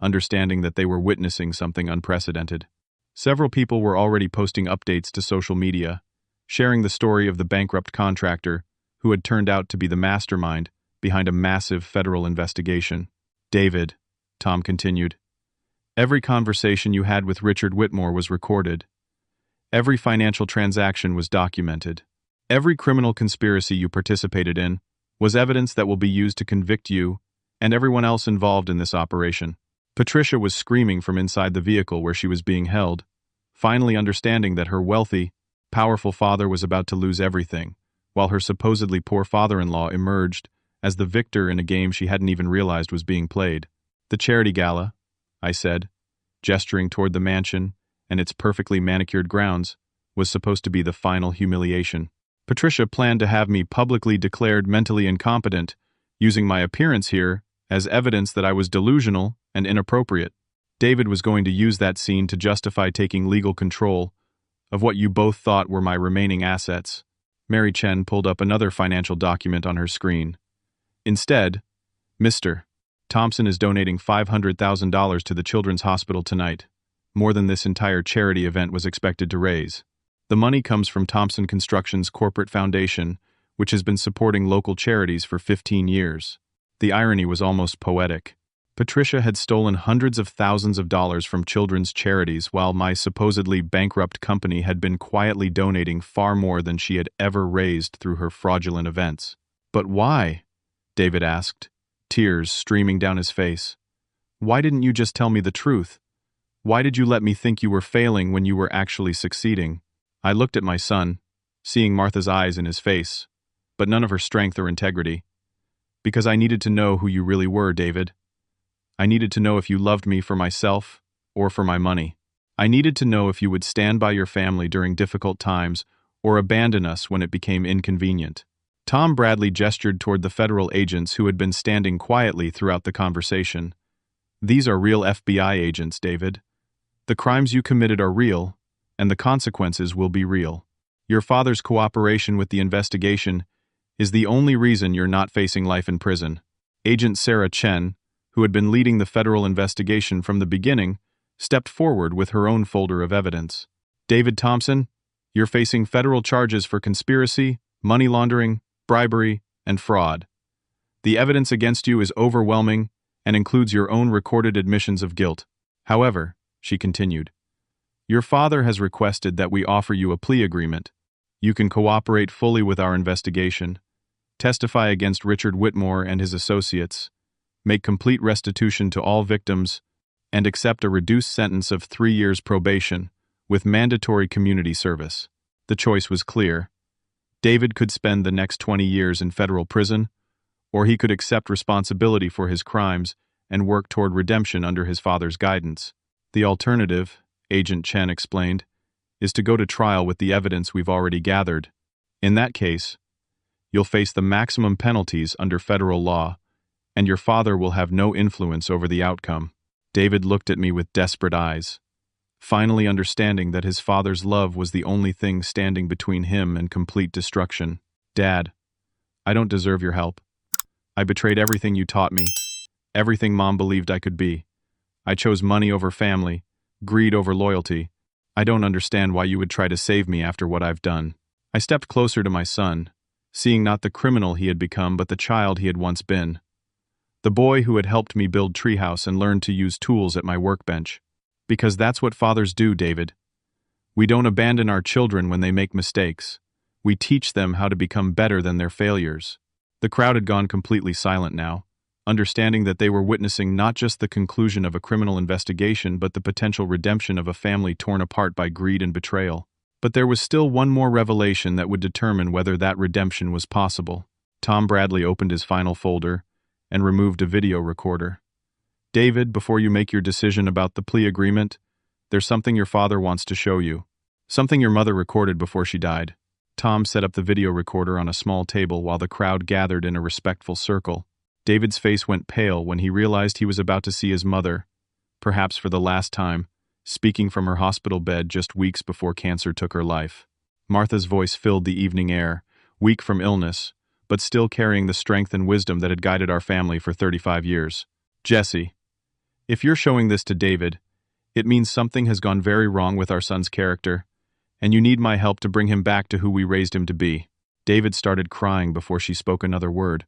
understanding that they were witnessing something unprecedented. Several people were already posting updates to social media, sharing the story of the bankrupt contractor who had turned out to be the mastermind behind a massive federal investigation. David, Tom continued, every conversation you had with Richard Whitmore was recorded. Every financial transaction was documented. Every criminal conspiracy you participated in was evidence that will be used to convict you and everyone else involved in this operation. Patricia was screaming from inside the vehicle where she was being held, finally understanding that her wealthy, powerful father was about to lose everything, while her supposedly poor father-in-law emerged as the victor in a game she hadn't even realized was being played. The charity gala, I said, gesturing toward the mansion and its perfectly manicured grounds, was supposed to be the final humiliation. Patricia planned to have me publicly declared mentally incompetent, using my appearance here as evidence that I was delusional and inappropriate. David was going to use that scene to justify taking legal control of what you both thought were my remaining assets. Mary Chen pulled up another financial document on her screen. Instead, Mr. Thompson is donating $500,000 to the Children's Hospital tonight, more than this entire charity event was expected to raise. The money comes from Thompson Construction's corporate foundation, which has been supporting local charities for 15 years. The irony was almost poetic. Patricia had stolen hundreds of thousands of dollars from children's charities while my supposedly bankrupt company had been quietly donating far more than she had ever raised through her fraudulent events. But why? David asked, tears streaming down his face. Why didn't you just tell me the truth? Why did you let me think you were failing when you were actually succeeding? I looked at my son, seeing Martha's eyes in his face, but none of her strength or integrity. Because I needed to know who you really were, David. I needed to know if you loved me for myself or for my money. I needed to know if you would stand by your family during difficult times or abandon us when it became inconvenient. Tom Bradley gestured toward the federal agents who had been standing quietly throughout the conversation. These are real FBI agents, David. The crimes you committed are real, and the consequences will be real. Your father's cooperation with the investigation is the only reason you're not facing life in prison. Agent Sarah Chen, who had been leading the federal investigation from the beginning, stepped forward with her own folder of evidence. David Thompson, you're facing federal charges for conspiracy, money laundering, bribery, and fraud. The evidence against you is overwhelming, and includes your own recorded admissions of guilt. However, she continued, your father has requested that we offer you a plea agreement. You can cooperate fully with our investigation, testify against Richard Whitmore and his associates, make complete restitution to all victims, and accept a reduced sentence of 3 years probation with mandatory community service. The choice was clear. David could spend the next 20 years in federal prison, or he could accept responsibility for his crimes and work toward redemption under his father's guidance. The alternative, Agent Chen explained, is to go to trial with the evidence we've already gathered. In that case, you'll face the maximum penalties under federal law, and your father will have no influence over the outcome. David looked at me with desperate eyes, finally understanding that his father's love was the only thing standing between him and complete destruction. Dad, I don't deserve your help. I betrayed everything you taught me, everything Mom believed I could be. I chose money over family, greed over loyalty. I don't understand why you would try to save me after what I've done. I stepped closer to my son, seeing not the criminal he had become but the child he had once been. The boy who had helped me build Treehouse and learned to use tools at my workbench. Because that's what fathers do, David. We don't abandon our children when they make mistakes. We teach them how to become better than their failures. The crowd had gone completely silent now, understanding that they were witnessing not just the conclusion of a criminal investigation but the potential redemption of a family torn apart by greed and betrayal. But there was still one more revelation that would determine whether that redemption was possible. Tom Bradley opened his final folder and removed a video recorder. David, before you make your decision about the plea agreement, there's something your father wants to show you. Something your mother recorded before she died. Tom set up the video recorder on a small table while the crowd gathered in a respectful circle. David's face went pale when he realized he was about to see his mother, perhaps for the last time, speaking from her hospital bed just weeks before cancer took her life. Martha's voice filled the evening air, weak from illness, but still carrying the strength and wisdom that had guided our family for 35 years. Jesse, if you're showing this to David, it means something has gone very wrong with our son's character, and you need my help to bring him back to who we raised him to be. David started crying before she spoke another word,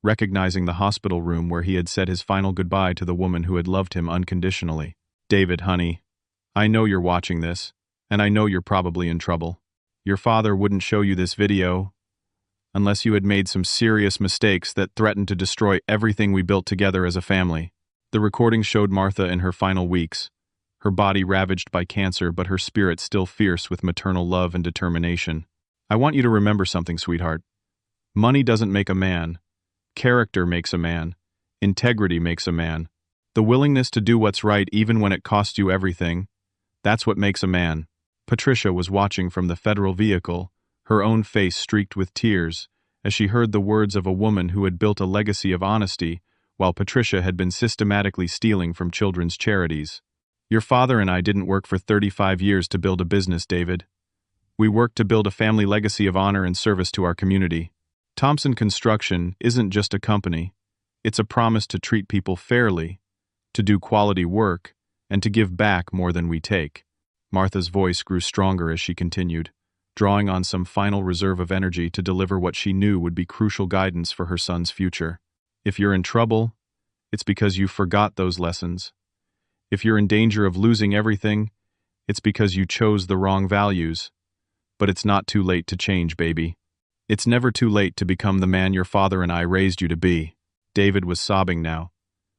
recognizing the hospital room where he had said his final goodbye to the woman who had loved him unconditionally. David, honey, I know you're watching this, and I know you're probably in trouble. Your father wouldn't show you this video unless you had made some serious mistakes that threatened to destroy everything we built together as a family. The recording showed Martha in her final weeks, her body ravaged by cancer but her spirit still fierce with maternal love and determination. I want you to remember something, sweetheart. Money doesn't make a man. Character makes a man. Integrity makes a man. The willingness to do what's right even when it costs you everything, that's what makes a man. Patricia was watching from the federal vehicle, her own face streaked with tears, as she heard the words of a woman who had built a legacy of honesty while Patricia had been systematically stealing from children's charities. Your father and I didn't work for 35 years to build a business, David. We worked to build a family legacy of honor and service to our community. Thompson Construction isn't just a company. It's a promise to treat people fairly, to do quality work, and to give back more than we take. Martha's voice grew stronger as she continued, drawing on some final reserve of energy to deliver what she knew would be crucial guidance for her son's future. If you're in trouble, it's because you forgot those lessons. If you're in danger of losing everything, it's because you chose the wrong values. But it's not too late to change, baby. It's never too late to become the man your father and I raised you to be. David was sobbing now,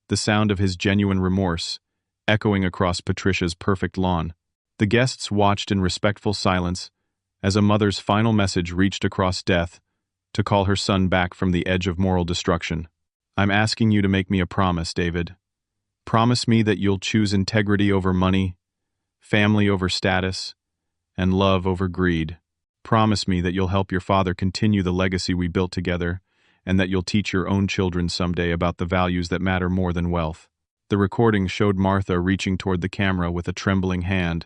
the sound of his genuine remorse echoing across Patricia's perfect lawn. The guests watched in respectful silence as a mother's final message reached across death to call her son back from the edge of moral destruction. I'm asking you to make me a promise, David. Promise me that you'll choose integrity over money, family over status, and love over greed. Promise me that you'll help your father continue the legacy we built together, and that you'll teach your own children someday about the values that matter more than wealth. The recording showed Martha reaching toward the camera with a trembling hand,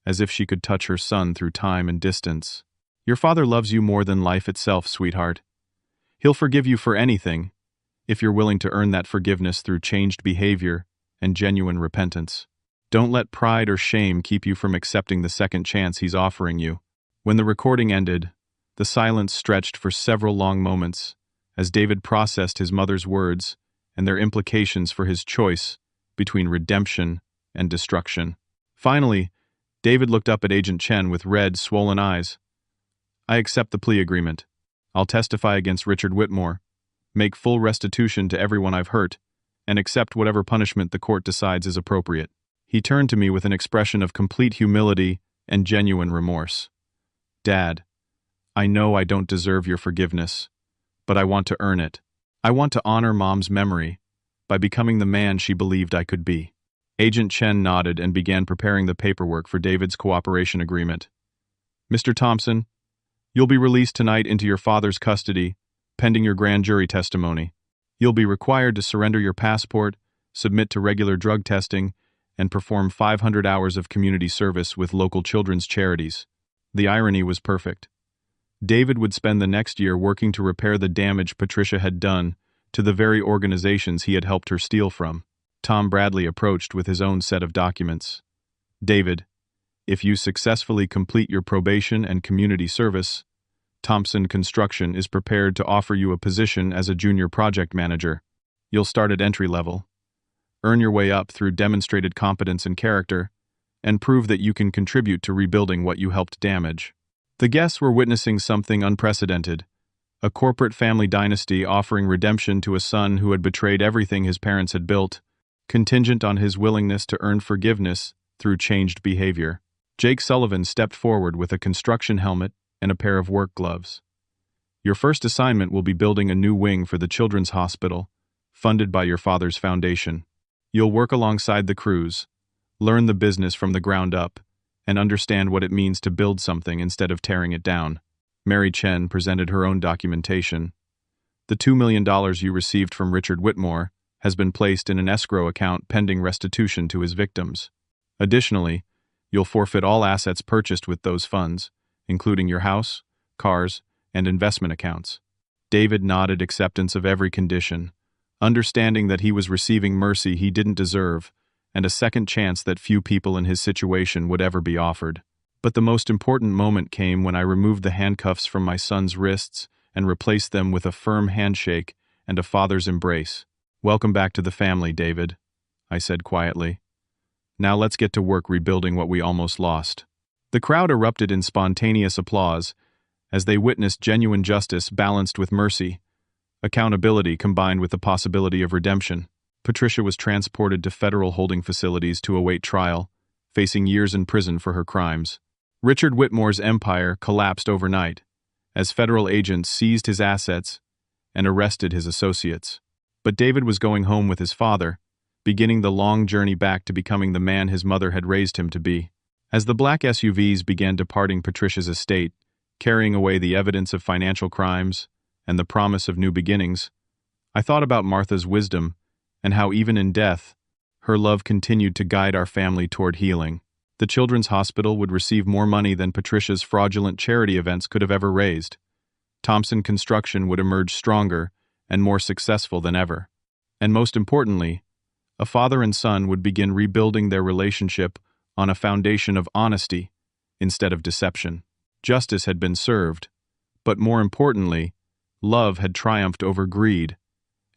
as if she could touch her son through time and distance. Your father loves you more than life itself, sweetheart. He'll forgive you for anything, if you're willing to earn that forgiveness through changed behavior and genuine repentance. Don't let pride or shame keep you from accepting the second chance he's offering you. When the recording ended, the silence stretched for several long moments as David processed his mother's words and their implications for his choice between redemption and destruction. Finally, David looked up at Agent Chen with red, swollen eyes. "I accept the plea agreement. I'll testify against Richard Whitmore, make full restitution to everyone I've hurt, and accept whatever punishment the court decides is appropriate." He turned to me with an expression of complete humility and genuine remorse. "Dad, I know I don't deserve your forgiveness, but I want to earn it. I want to honor Mom's memory by becoming the man she believed I could be." Agent Chen nodded and began preparing the paperwork for David's cooperation agreement. "Mr. Thompson, you'll be released tonight into your father's custody, pending your grand jury testimony. You'll be required to surrender your passport, submit to regular drug testing, and perform 500 hours of community service with local children's charities." The irony was perfect. David would spend the next year working to repair the damage Patricia had done to the very organizations he had helped her steal from. Tom Bradley approached with his own set of documents. "David, if you successfully complete your probation and community service, Thompson Construction is prepared to offer you a position as a junior project manager. You'll start at entry level, earn your way up through demonstrated competence and character, and prove that you can contribute to rebuilding what you helped damage." The guests were witnessing something unprecedented, a corporate family dynasty offering redemption to a son who had betrayed everything his parents had built, contingent on his willingness to earn forgiveness through changed behavior. Jake Sullivan stepped forward with a construction helmet and a pair of work gloves. "Your first assignment will be building a new wing for the Children's Hospital, funded by your father's foundation. You'll work alongside the crews, learn the business from the ground up, and understand what it means to build something instead of tearing it down." Mary Chen presented her own documentation. "The $2 million you received from Richard Whitmore has been placed in an escrow account pending restitution to his victims. Additionally, you'll forfeit all assets purchased with those funds, including your house, cars, and investment accounts." David nodded acceptance of every condition, understanding that he was receiving mercy he didn't deserve and a second chance that few people in his situation would ever be offered. But the most important moment came when I removed the handcuffs from my son's wrists and replaced them with a firm handshake and a father's embrace. "Welcome back to the family, David," I said quietly. "Now let's get to work rebuilding what we almost lost." The crowd erupted in spontaneous applause as they witnessed genuine justice balanced with mercy, accountability combined with the possibility of redemption. Patricia was transported to federal holding facilities to await trial, facing years in prison for her crimes. Richard Whitmore's empire collapsed overnight as federal agents seized his assets and arrested his associates. But David was going home with his father, beginning the long journey back to becoming the man his mother had raised him to be. As the black SUVs began departing Patricia's estate, carrying away the evidence of financial crimes and the promise of new beginnings, I thought about Martha's wisdom and how even in death, her love continued to guide our family toward healing. The Children's Hospital would receive more money than Patricia's fraudulent charity events could have ever raised. Thompson Construction would emerge stronger and more successful than ever. And most importantly, a father and son would begin rebuilding their relationship on a foundation of honesty instead of deception. Justice had been served, but more importantly, love had triumphed over greed,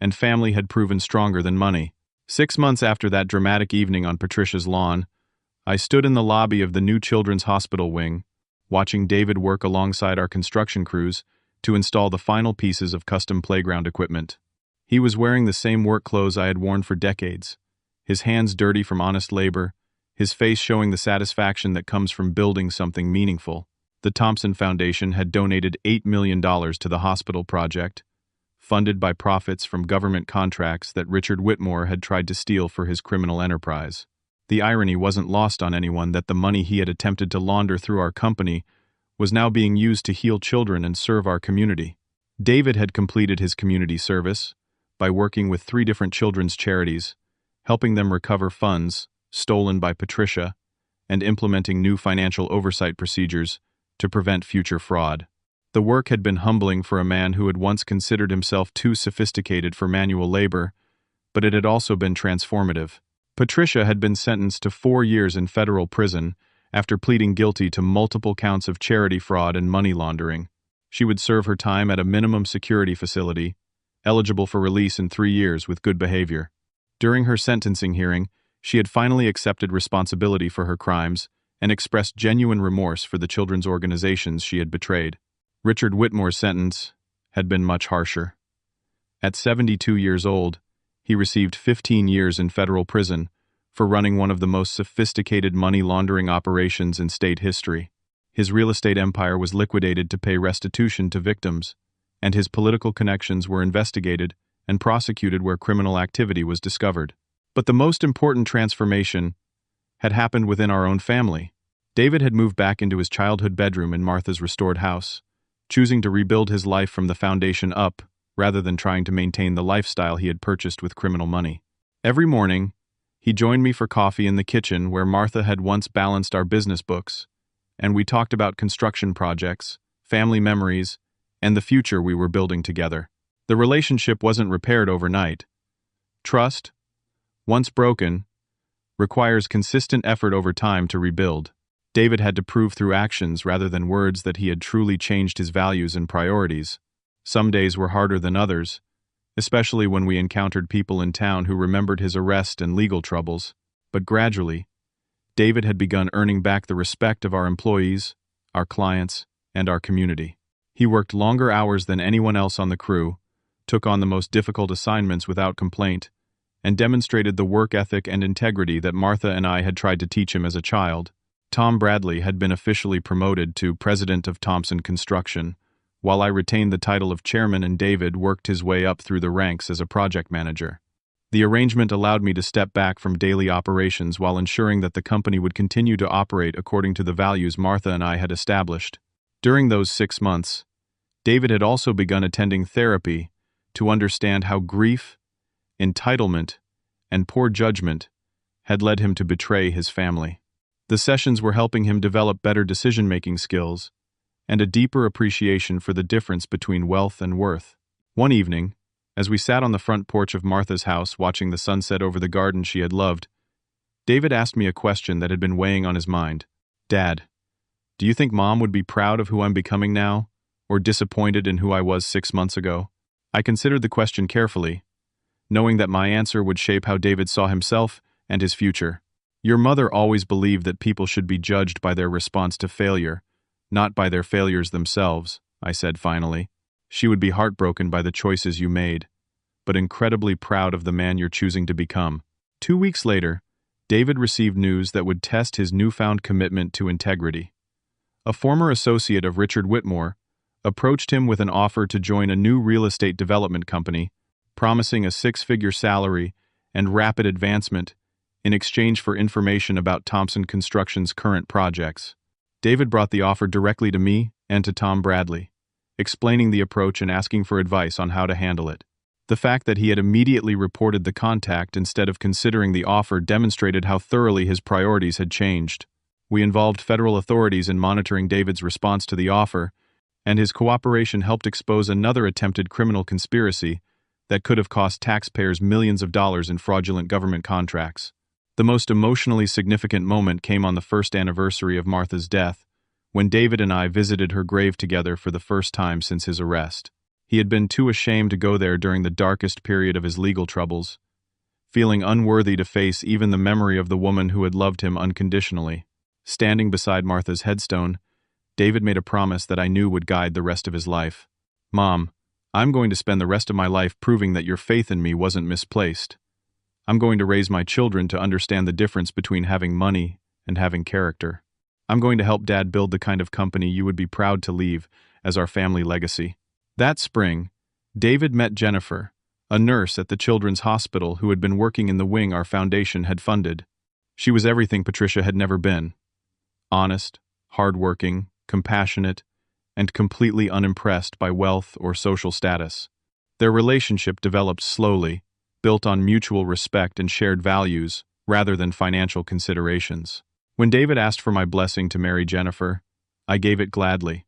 and family had proven stronger than money. 6 months after that dramatic evening on Patricia's lawn, I stood in the lobby of the new Children's Hospital wing, watching David work alongside our construction crews to install the final pieces of custom playground equipment. He was wearing the same work clothes I had worn for decades, his hands dirty from honest labor, his face showing the satisfaction that comes from building something meaningful. The Thompson Foundation had donated $8 million to the hospital project, funded by profits from government contracts that Richard Whitmore had tried to steal for his criminal enterprise. The irony wasn't lost on anyone that the money he had attempted to launder through our company was now being used to heal children and serve our community. David had completed his community service by working with 3 different children's charities, helping them recover funds stolen by Patricia, and implementing new financial oversight procedures to prevent future fraud. The work had been humbling for a man who had once considered himself too sophisticated for manual labor, but it had also been transformative. Patricia had been sentenced to 4 years in federal prison after pleading guilty to multiple counts of charity fraud and money laundering. She would serve her time at a minimum security facility, eligible for release in 3 years with good behavior. During her sentencing hearing, she had finally accepted responsibility for her crimes and expressed genuine remorse for the children's organizations she had betrayed. Richard Whitmore's sentence had been much harsher. At 72 years old, he received 15 years in federal prison for running one of the most sophisticated money laundering operations in state history. His real estate empire was liquidated to pay restitution to victims, and his political connections were investigated and prosecuted where criminal activity was discovered. But the most important transformation had happened within our own family. David had moved back into his childhood bedroom in Martha's restored house, choosing to rebuild his life from the foundation up rather than trying to maintain the lifestyle he had purchased with criminal money. Every morning, he joined me for coffee in the kitchen where Martha had once balanced our business books, and we talked about construction projects, family memories, and the future we were building together. The relationship wasn't repaired overnight. Trust, once broken, requires consistent effort over time to rebuild. David had to prove through actions rather than words that he had truly changed his values and priorities. Some days were harder than others, especially when we encountered people in town who remembered his arrest and legal troubles. But gradually, David had begun earning back the respect of our employees, our clients, and our community. He worked longer hours than anyone else on the crew, took on the most difficult assignments without complaint, and demonstrated the work ethic and integrity that Martha and I had tried to teach him as a child. Tom Bradley had been officially promoted to president of Thompson Construction, while I retained the title of chairman, and David worked his way up through the ranks as a project manager. The arrangement allowed me to step back from daily operations while ensuring that the company would continue to operate according to the values Martha and I had established. During those 6 months, David had also begun attending therapy to understand how grief, entitlement, and poor judgment had led him to betray his family. The sessions were helping him develop better decision-making skills and a deeper appreciation for the difference between wealth and worth. One evening, as we sat on the front porch of Martha's house watching the sunset over the garden she had loved, David asked me a question that had been weighing on his mind. "Dad, do you think Mom would be proud of who I'm becoming now, or disappointed in who I was 6 months ago?" I considered the question carefully, knowing that my answer would shape how David saw himself and his future. "Your mother always believed that people should be judged by their response to failure, not by their failures themselves," I said finally. "She would be heartbroken by the choices you made, but incredibly proud of the man you're choosing to become." 2 weeks later, David received news that would test his newfound commitment to integrity. A former associate of Richard Whitmore approached him with an offer to join a new real estate development company, promising a 6-figure salary and rapid advancement in exchange for information about Thompson Construction's current projects. David brought the offer directly to me and to Tom Bradley, explaining the approach and asking for advice on how to handle it. The fact that he had immediately reported the contact instead of considering the offer demonstrated how thoroughly his priorities had changed. We involved federal authorities in monitoring David's response to the offer, and his cooperation helped expose another attempted criminal conspiracy that could have cost taxpayers millions of dollars in fraudulent government contracts. The most emotionally significant moment came on the first anniversary of Martha's death, when David and I visited her grave together for the first time since his arrest. He had been too ashamed to go there during the darkest period of his legal troubles, feeling unworthy to face even the memory of the woman who had loved him unconditionally. Standing beside Martha's headstone, David made a promise that I knew would guide the rest of his life. "Mom, I'm going to spend the rest of my life proving that your faith in me wasn't misplaced. I'm going to raise my children to understand the difference between having money and having character. I'm going to help Dad build the kind of company you would be proud to leave as our family legacy." That spring, David met Jennifer, a nurse at the Children's Hospital who had been working in the wing our foundation had funded. She was everything Patricia had never been: honest, hardworking, compassionate, and completely unimpressed by wealth or social status. Their relationship developed slowly, built on mutual respect and shared values rather than financial considerations. When David asked for my blessing to marry Jennifer, I gave it gladly,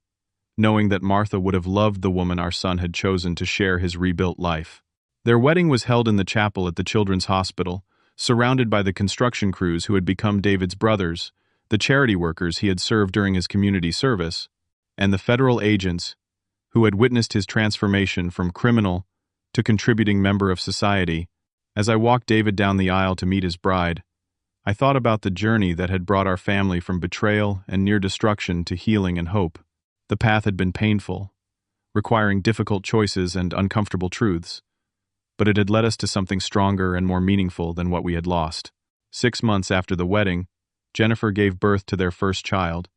knowing that Martha would have loved the woman our son had chosen to share his rebuilt life. Their wedding was held in the chapel at the Children's Hospital, surrounded by the construction crews who had become David's brothers, the charity workers he had served during his community service, and the federal agents who had witnessed his transformation from criminal to contributing member of society. As I walked David down the aisle to meet his bride, I thought about the journey that had brought our family from betrayal and near destruction to healing and hope. The path had been painful, requiring difficult choices and uncomfortable truths, but it had led us to something stronger and more meaningful than what we had lost. 6 months after the wedding, Jennifer gave birth to their first child,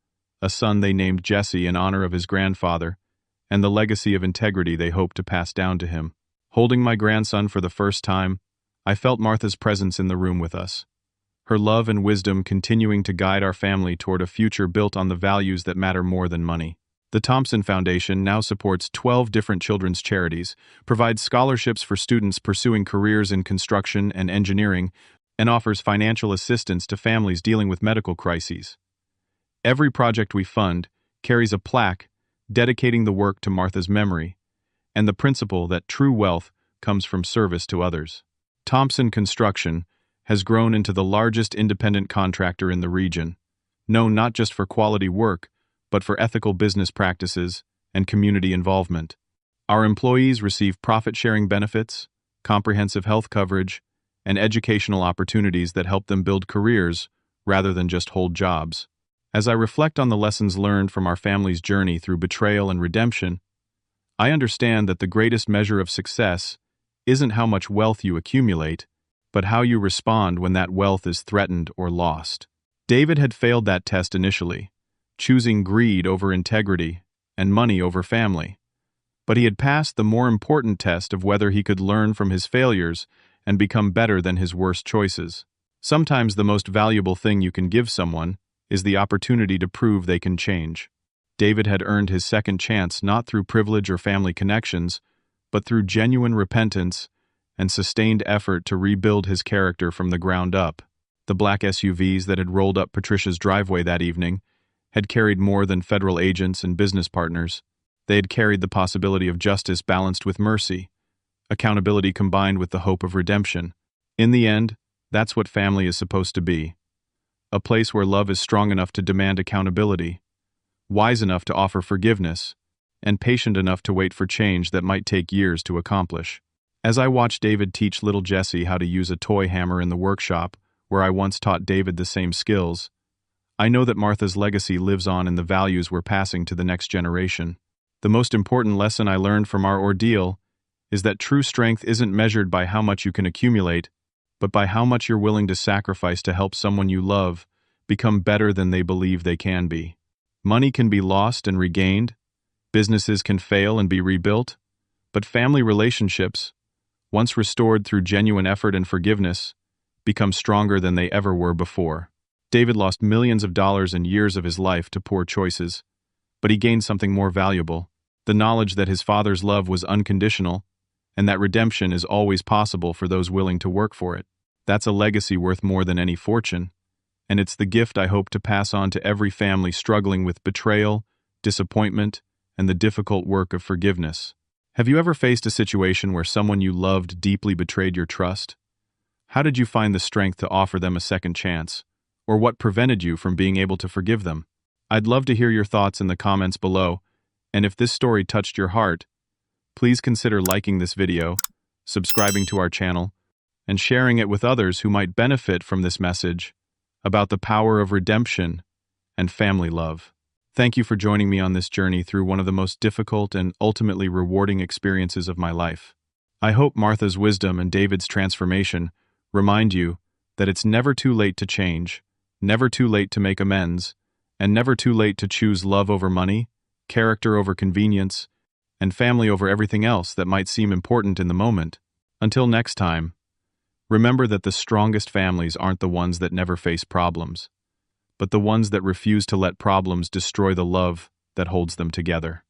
a son they named Jesse in honor of his grandfather, and the legacy of integrity they hoped to pass down to him. Holding my grandson for the first time, I felt Martha's presence in the room with us, her love and wisdom continuing to guide our family toward a future built on the values that matter more than money. The Thompson Foundation now supports 12 different children's charities, provides scholarships for students pursuing careers in construction and engineering, and offers financial assistance to families dealing with medical crises. Every project we fund carries a plaque dedicating the work to Martha's memory, and the principle that true wealth comes from service to others. Thompson Construction has grown into the largest independent contractor in the region, known not just for quality work, but for ethical business practices and community involvement. Our employees receive profit-sharing benefits, comprehensive health coverage, and educational opportunities that help them build careers rather than just hold jobs. As I reflect on the lessons learned from our family's journey through betrayal and redemption, I understand that the greatest measure of success isn't how much wealth you accumulate, but how you respond when that wealth is threatened or lost. David had failed that test initially, choosing greed over integrity and money over family. But he had passed the more important test of whether he could learn from his failures and become better than his worst choices. Sometimes the most valuable thing you can give someone is the opportunity to prove they can change. David had earned his second chance not through privilege or family connections, but through genuine repentance and sustained effort to rebuild his character from the ground up. The black SUVs that had rolled up Patricia's driveway that evening had carried more than federal agents and business partners. They had carried the possibility of justice balanced with mercy, accountability combined with the hope of redemption. In the end, that's what family is supposed to be. A place where love is strong enough to demand accountability, wise enough to offer forgiveness, and patient enough to wait for change that might take years to accomplish. As I watched David teach little Jesse how to use a toy hammer in the workshop, where I once taught David the same skills, I know that Martha's legacy lives on in the values we're passing to the next generation. The most important lesson I learned from our ordeal is that true strength isn't measured by how much you can accumulate, but by how much you're willing to sacrifice to help someone you love become better than they believe they can be. Money can be lost and regained, businesses can fail and be rebuilt, but family relationships, once restored through genuine effort and forgiveness, become stronger than they ever were before. David lost millions of dollars and years of his life to poor choices, but he gained something more valuable, the knowledge that his father's love was unconditional and that redemption is always possible for those willing to work for it. That's a legacy worth more than any fortune, and it's the gift I hope to pass on to every family struggling with betrayal, disappointment, and the difficult work of forgiveness. Have you ever faced a situation where someone you loved deeply betrayed your trust? How did you find the strength to offer them a second chance? Or what prevented you from being able to forgive them? I'd love to hear your thoughts in the comments below, and if this story touched your heart, please consider liking this video, subscribing to our channel, and sharing it with others who might benefit from this message about the power of redemption and family love. Thank you for joining me on this journey through one of the most difficult and ultimately rewarding experiences of my life. I hope Martha's wisdom and David's transformation remind you that it's never too late to change, never too late to make amends, and never too late to choose love over money, character over convenience, and family over everything else that might seem important in the moment. Until next time, remember that the strongest families aren't the ones that never face problems, but the ones that refuse to let problems destroy the love that holds them together.